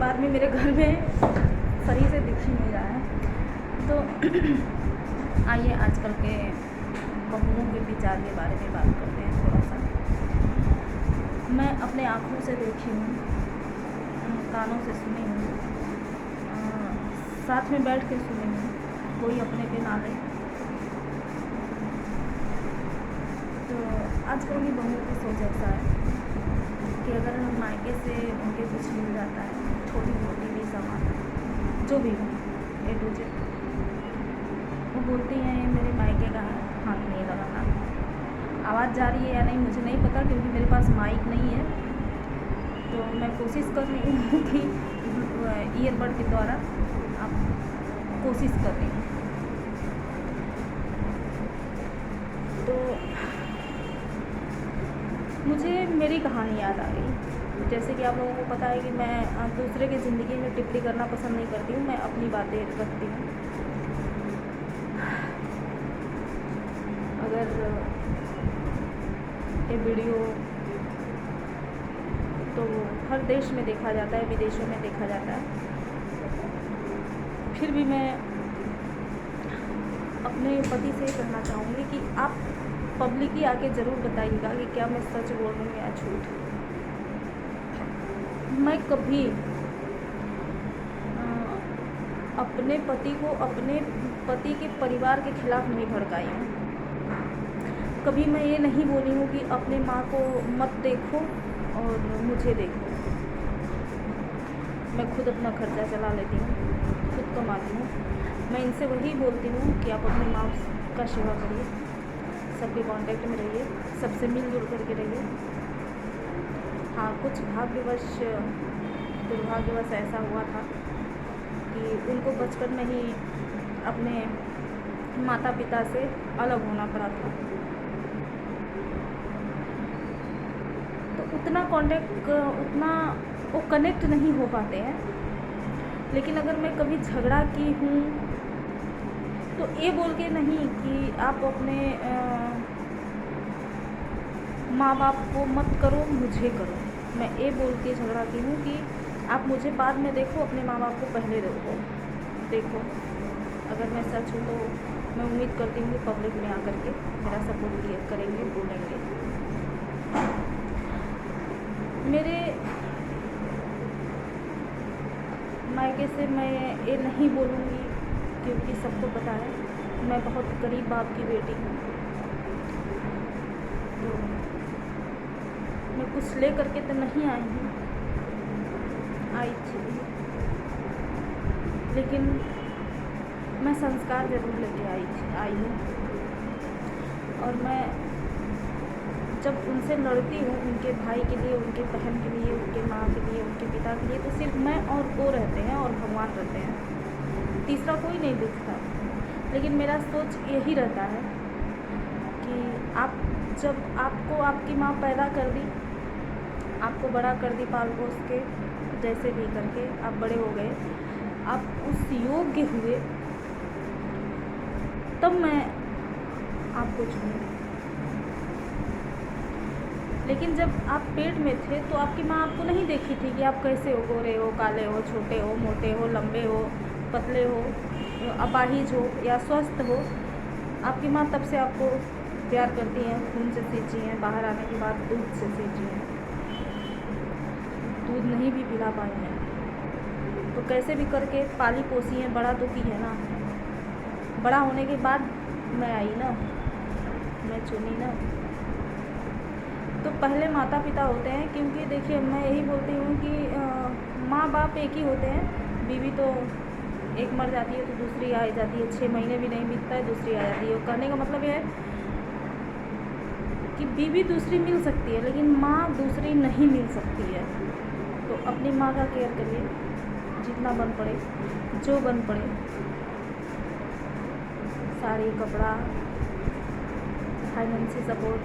आदमी मेरे घर में सही से दिख ही नहीं रहा है। तो आइए आजकल के बहुओं के विचार के बारे में बात करते हैं थोड़ा सा। मैं अपने आँखों से देखी हूँ, कानों से सुनी हूँ, साथ में बैठ के सुनी हूँ, कोई अपने पे ना ले। तो आजकल की बहुओं की सोच ऐसा है कि अगर मायके से उनके कुछ मिल जाता है, छोटी मोटी भी सामान जो भी हो A to Z, वो बोलती हैं मेरे मायके का हाथ नहीं लगाना। आवाज़ जा रही है या नहीं मुझे नहीं पता, क्योंकि मेरे पास माइक नहीं है। तो मैं कोशिश कर रही हूँ कि ईयरबड के द्वारा आप कोशिश कर रही हूँ। तो मुझे मेरी कहानी याद आ गई। जैसे कि आप लोगों को पता है कि मैं दूसरे की ज़िंदगी में टिप्पणी करना पसंद नहीं करती हूँ, मैं अपनी बातें रखती हूँ। अगर ये वीडियो तो हर देश में देखा जाता है, विदेशों में देखा जाता है, फिर भी मैं अपने पति से कहना चाहूँगी कि आप पब्लिकली आके ज़रूर बताइएगा कि क्या मैं सच बोल रही हूँ या झूठ। मैं कभी अपने पति को अपने पति के परिवार के खिलाफ नहीं भड़काई हूँ। कभी मैं ये नहीं बोली हूँ कि अपने माँ को मत देखो और मुझे देखो। मैं खुद अपना खर्चा चला लेती हूँ, खुद कमाती हूँ। मैं इनसे वही बोलती हूँ कि आप अपनी माँ का सेवा करिए, सबके कांटेक्ट में रहिए, सबसे मिलजुल करके रहिए। हाँ, कुछ दुर्भाग्यवश ऐसा हुआ था कि उनको बचपन में ही अपने माता पिता से अलग होना पड़ा था। तो उतना वो कनेक्ट नहीं हो पाते हैं। लेकिन अगर मैं कभी झगड़ा की हूँ तो ये बोल के नहीं कि आप अपने माँ बाप को मत करो, मुझे करो। मैं ये बोल के झगड़ा की हूँ कि आप मुझे बाद में देखो, अपने माँ बाप को पहले देखो। अगर मैं सच हूँ तो मैं उम्मीद करती हूँ कि पब्लिक में आकर के मेरा सपोर्ट करेंगे, बोलेंगे। मेरे मायके से मैं ये नहीं बोलूँगी, क्योंकि सबको पता है मैं बहुत गरीब बाप की बेटी हूँ। तो मैं कुछ ले करके तो नहीं आई थी, लेकिन मैं संस्कार ज़रूर लेके आई हूँ। और मैं जब उनसे लड़ती हूँ, उनके भाई के लिए, उनके बहन के लिए, उनके माँ के लिए, उनके पिता के लिए, तो सिर्फ मैं और वो रहते हैं और भगवान रहते हैं, तीसरा कोई नहीं दिखता। लेकिन मेरा सोच यही रहता है कि जब आपको आपकी माँ पैदा कर दी, आपको बड़ा कर दी पाल पोस के, जैसे भी करके आप बड़े हो गए, आप उस योग्य हुए, तब मैं आपको चुनी। लेकिन जब आप पेट में थे तो आपकी माँ आपको नहीं देखी थी कि आप कैसे हो, गोरे हो, काले हो, छोटे हो, मोटे हो, लंबे हो, पतले हो, अपाहिज हो या स्वस्थ हो। आपकी माँ तब से आपको प्यार करती हैं, खून से सींची हैं, बाहर आने के बाद दूध से सींची हैं, दूध नहीं भी पिला पाई हैं, तो कैसे भी करके पाली पोसी हैं, बड़ा तो की है ना। बड़ा होने के बाद मैं आई ना, मैं चुनी ना। तो पहले माता पिता होते हैं, क्योंकि देखिए मैं यही बोलती हूँ कि माँ बाप एक ही होते हैं। बीवी तो एक मर जाती है तो दूसरी आ जाती है, 6 महीने भी नहीं बीतता है दूसरी आ जाती है। कहने का मतलब यह है कि बीवी दूसरी मिल सकती है, लेकिन माँ दूसरी नहीं मिल सकती है। तो अपनी माँ का केयर करिए, जितना बन पड़े, जो बन पड़े, साड़ी, कपड़ा, फाइनेंशियल सपोर्ट।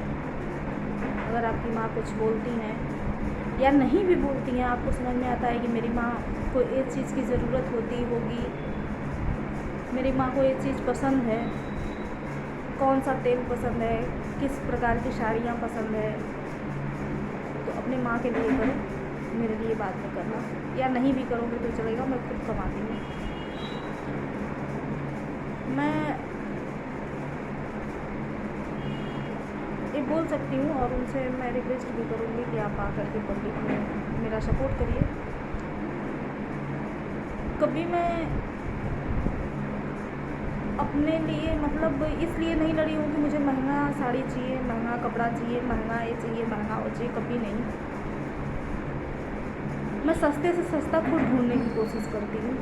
अगर आपकी माँ कुछ बोलती हैं या नहीं भी बोलती हैं, आपको समझ में आता है कि मेरी माँ को एक चीज़ की ज़रूरत होगी, मेरी माँ को एक चीज़ पसंद है, कौन सा तेल पसंद है, किस प्रकार की साड़ियाँ पसंद है, तो अपनी माँ के लिए करें। मेरे लिए बाद में करना, या नहीं भी करोगे तो चलेगा, मैं खुद कमाती हूँ। मैं ये बोल सकती हूँ और उनसे मैं रिक्वेस्ट भी करूँगी कि आप आकर के पब्लिक में मेरा सपोर्ट करिए। कभी मैं अपने लिए मतलब इसलिए नहीं लड़ी हूँ कि मुझे महंगा साड़ी चाहिए, महंगा कपड़ा चाहिए, महंगा ये चाहिए, महंगा वो चाहिए, कभी नहीं। मैं सस्ते से सस्ता खुद ढूंढने की कोशिश करती हूँ।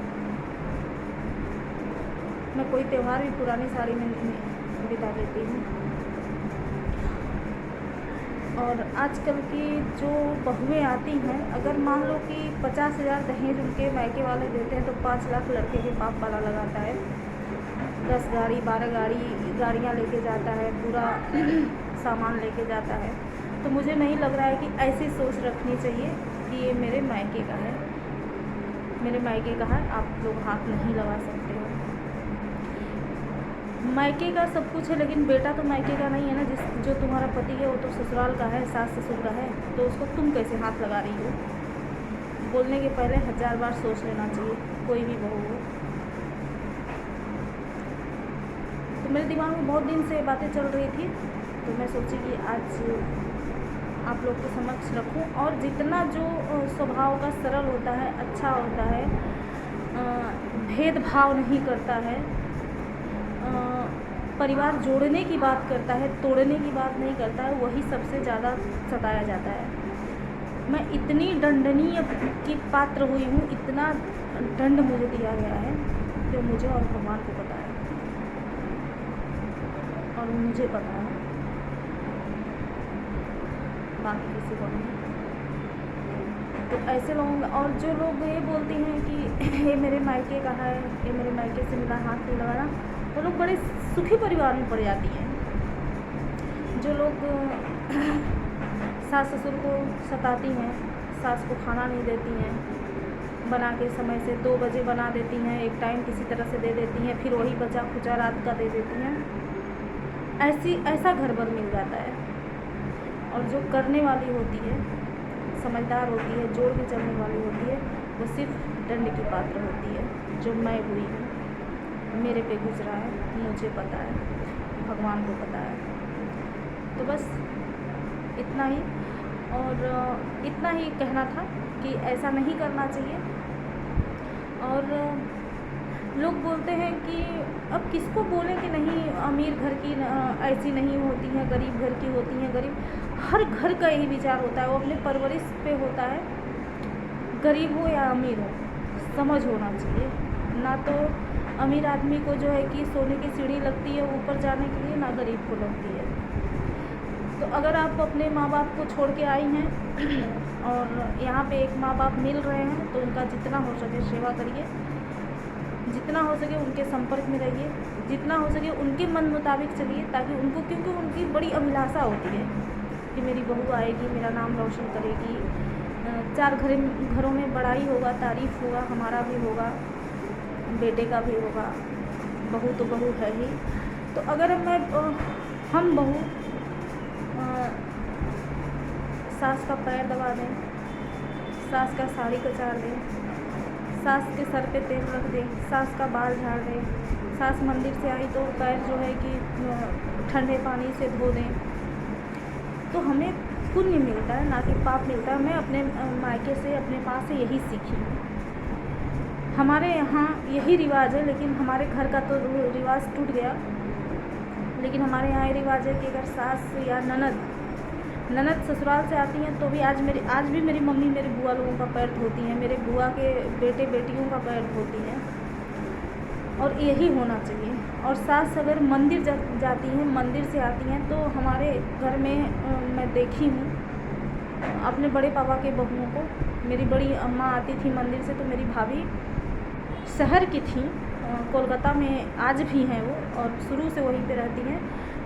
मैं कोई त्यौहार भी पुरानी साड़ी में बिता देती हूँ। और आजकल की जो बहुएँ आती हैं, अगर मान लो कि 50,000 दहेज उनके मायके वाले देते हैं तो 5 लाख लड़के के बाप वाला लगाता है। 10 गाड़ी 12 गाड़ियाँ लेके जाता है, पूरा सामान लेके जाता है। तो मुझे नहीं लग रहा है कि ऐसी सोच रखनी चाहिए कि ये मेरे मायके का है, मेरे मायके का है, आप लोग हाथ नहीं लगा सकते हो। मायके का सब कुछ है, लेकिन बेटा तो मायके का नहीं है ना। जो तुम्हारा पति है वो तो ससुराल का है, सास ससुर का है, तो उसको तुम कैसे हाथ लगा रही हो? बोलने के पहले 1000 बार सोच लेना चाहिए, कोई भी बहू हो। तो मेरे दिमाग में बहुत दिन से बातें चल रही थी, तो मैं सोची कि आज आप लोग के समक्ष रखूं। और जितना जो स्वभाव का सरल होता है, अच्छा होता है, भेदभाव नहीं करता है, परिवार जोड़ने की बात करता है, तोड़ने की बात नहीं करता है, वही सबसे ज़्यादा सताया जाता है। मैं इतनी दंडनीय की पात्र हुई हूँ, इतना दंड मुझे दिया गया है जो मुझे और भगवान को पता है, और मुझे पता है, बाकी किसी को नहीं। तो ऐसे लोग, और जो लोग ये बोलती हैं कि ये मेरे मायके का है, ये मेरे मायके से मिला, हाथ नहीं लगाना, वो लोग बड़े सुखी परिवार में पड़ जाती हैं। जो लोग सास ससुर को सताती हैं, सास को खाना नहीं देती हैं, बना के समय से 2 बजे बना देती हैं, एक टाइम किसी तरह से दे देती हैं, फिर वही बचा खुचा रात का दे देती हैं, ऐसा घर भर मिल जाता है। और जो करने वाली होती है, समझदार होती है, जोड़ के चलने वाली होती है, वो सिर्फ दंड की पात्र होती है, जो मैं हुई हूँ। मेरे पे गुजरा है, मुझे पता है, भगवान को पता है। तो बस इतना ही, और इतना ही कहना था कि ऐसा नहीं करना चाहिए। और लोग बोलते हैं कि अब किसको बोलें कि नहीं, अमीर घर की ऐसी नहीं होती हैं, गरीब घर की होती हैं। गरीब, हर घर का यही विचार होता है, वो अपने परवरिश पे होता है। गरीब हो या अमीर हो, समझ होना चाहिए। ना तो अमीर आदमी को जो है कि सोने की सीढ़ी लगती है ऊपर जाने के लिए, ना गरीब को लगती है। तो अगर आप अपने माँ बाप को छोड़ के आई हैं और यहाँ पे एक माँ बाप मिल रहे हैं, तो उनका जितना हो सके सेवा करिए, जितना हो सके उनके संपर्क में रहिए, जितना हो सके उनके मन मुताबिक चलिए, ताकि उनको, क्योंकि उनकी बड़ी अभिलाषा होती है कि मेरी बहू आएगी, मेरा नाम रोशन करेगी, 4 घरों में बड़ाई होगा, तारीफ़ होगा, हमारा भी होगा, बेटे का भी होगा। बहू तो बहू है ही। तो अगर हम बहू सास का पैर दबा दें, सास का साड़ी कचार दें, सास के सर पे तेल रख दें, सास का बाल झाड़ दें, सास मंदिर से आई तो पैर जो है कि ठंडे पानी से धो दें, तो हमें पुण्य मिलता है, ना कि पाप मिलता है। मैं अपने मायके से, अपने माँ से यही सीखी हूँ। हमारे यहाँ यही रिवाज है, लेकिन हमारे घर का तो रिवाज टूट गया। लेकिन हमारे यहाँ ये रिवाज है कि अगर सास या ननद ससुराल से आती हैं तो भी आज भी मेरी मम्मी मेरे बुआ लोगों का पैर धोती हैं, मेरे बुआ के बेटे बेटियों का पैर धोती हैं, और यही होना चाहिए। और सास अगर मंदिर जाती हैं, मंदिर से आती हैं, तो हमारे घर में मैं देखी हूँ अपने बड़े पापा के बहुओं को। मेरी बड़ी अम्मा आती थी मंदिर से, तो मेरी भाभी शहर की थी, कोलकाता में आज भी हैं वो, और शुरू से वहीं पे रहती हैं।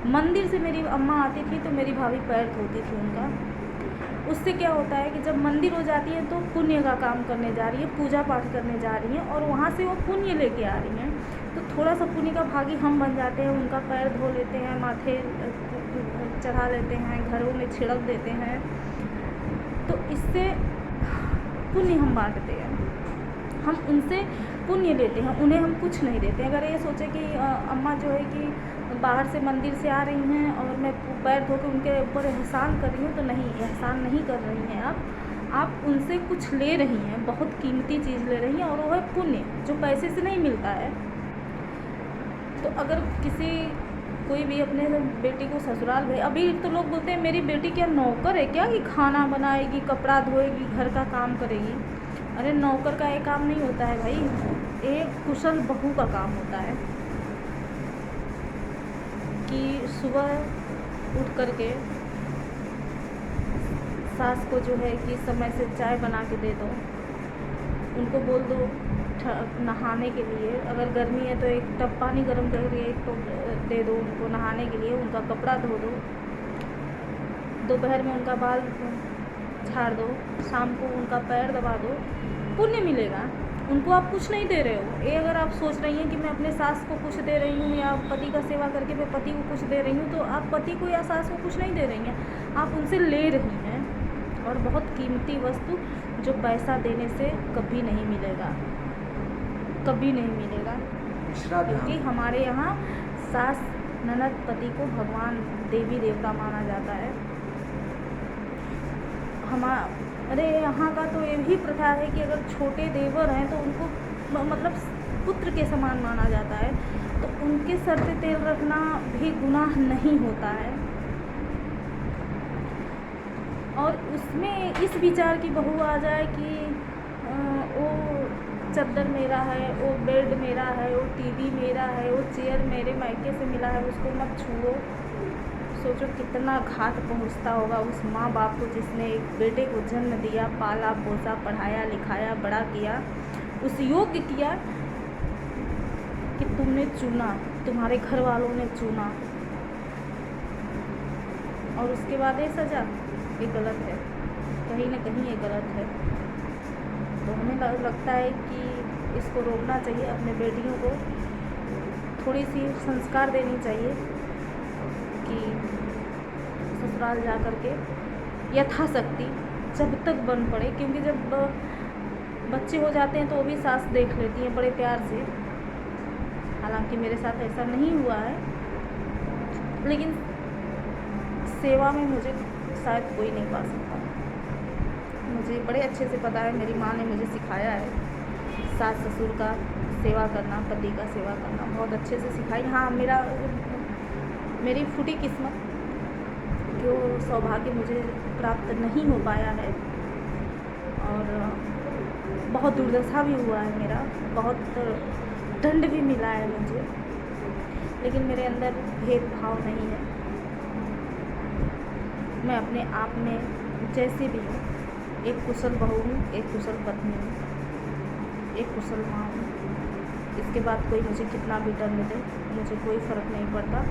मंदिर से मेरी अम्मा आती थी तो मेरी भाभी पैर धोती थी उनका। उससे क्या होता है कि जब मंदिर हो जाती है तो पुण्य का काम करने जा रही है, पूजा पाठ करने जा रही हैं, और वहाँ से वो पुण्य लेके आ रही हैं। तो थोड़ा सा पुण्य का भागी हम बन जाते हैं, उनका पैर धो लेते हैं, माथे चढ़ा लेते हैं, घरों में छिड़क देते हैं। तो इससे पुण्य हम बांटते हैं, हम उनसे पुण्य लेते हैं, उन्हें हम कुछ नहीं देते। अगर ये सोचे कि अम्मा जो है कि बाहर से मंदिर से आ रही हैं और मैं पैर धो के उनके ऊपर एहसान कर रही हूँ, तो नहीं, एहसान नहीं कर रही हैं आप उनसे कुछ ले रही हैं, बहुत कीमती चीज़ ले रही हैं, और वो है पुण्य, जो पैसे से नहीं मिलता है। तो अगर कोई भी अपने बेटी को ससुराल भेज, अभी तो लोग बोलते हैं मेरी बेटी क्या नौकर है क्या कि खाना बनाएगी, कपड़ा धोएगी, घर का काम करेगी। अरे नौकर का ये काम नहीं होता है भाई, एक कुशल बहू का काम होता है कि सुबह उठ कर के सास को जो है कि समय से चाय बना के दे दो, उनको बोल दो नहाने के लिए, अगर गर्मी है तो एक टब पानी गर्म करके एक तो दे दो उनको नहाने के लिए, उनका कपड़ा धो दो, दोपहर में उनका बाल झाड़ दो, शाम को उनका पैर दबा दो, पुण्य मिलेगा। उनको आप कुछ नहीं दे रहे हो। ये अगर आप सोच रही हैं कि मैं अपने सास को कुछ दे रही हूँ या पति का सेवा करके मैं पति को कुछ दे रही हूँ, तो आप पति को या सास को कुछ नहीं दे रही हैं, आप उनसे ले रही हैं, और बहुत कीमती वस्तु जो पैसा देने से कभी नहीं मिलेगा, कभी नहीं मिलेगा। क्योंकि हमारे यहाँ सास ननद पति को भगवान देवी देवता माना जाता है। अरे यहाँ का तो ये भी प्रथा है कि अगर छोटे देवर हैं तो उनको मतलब पुत्र के समान माना जाता है, तो उनके सर पे तेल रखना भी गुनाह नहीं होता है। और उसमें इस विचार की बहू आ जाए कि वो चद्दर मेरा है, वो बेड मेरा है, वो टीवी मेरा है, वो चेयर मेरे मायके से मिला है, उसको मत छुओ। सोचो कितना घात पहुंचता होगा उस माँ बाप को जिसने एक बेटे को जन्म दिया, पाला पोसा, पढ़ाया लिखाया, बड़ा किया, उस योग्य किया कि तुमने चुना, तुम्हारे घर वालों ने चुना, और उसके बाद ये सजा, ये गलत है, कहीं ना कहीं ये गलत है। तो हमें लगता है कि इसको रोकना चाहिए, अपने बेटियों को थोड़ी सी संस्कार देनी चाहिए कि ससुराल जा कर के यथाशक्ति जब तक बन पड़े, क्योंकि जब बच्चे हो जाते हैं तो वो भी सास देख लेती हैं बड़े प्यार से। हालांकि मेरे साथ ऐसा नहीं हुआ है, लेकिन सेवा में मुझे शायद कोई नहीं पा सकता। मुझे बड़े अच्छे से पता है, मेरी माँ ने मुझे सिखाया है सास ससुर का सेवा करना, पति का सेवा करना बहुत अच्छे से सिखाई। हाँ, मेरी फूटी किस्मत, जो सौभाग्य मुझे प्राप्त नहीं हो पाया है, और बहुत दुर्दशा भी हुआ है मेरा, बहुत दंड भी मिला है मुझे, लेकिन मेरे अंदर भेदभाव नहीं है। मैं अपने आप में जैसे भी हूँ, एक कुशल बहू हूँ, एक कुशल पत्नी हूँ, एक कुशल माँ हूँ। इसके बाद कोई मुझे कितना भी दंड दे, मुझे कोई फ़र्क नहीं पड़ता,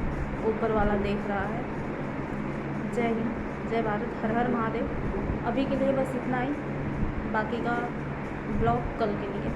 ऊपर वाला देख रहा है। जय हिंद, जय भारत, हर हर महादेव। अभी के लिए बस इतना ही, बाकी का ब्लॉग कल के लिए।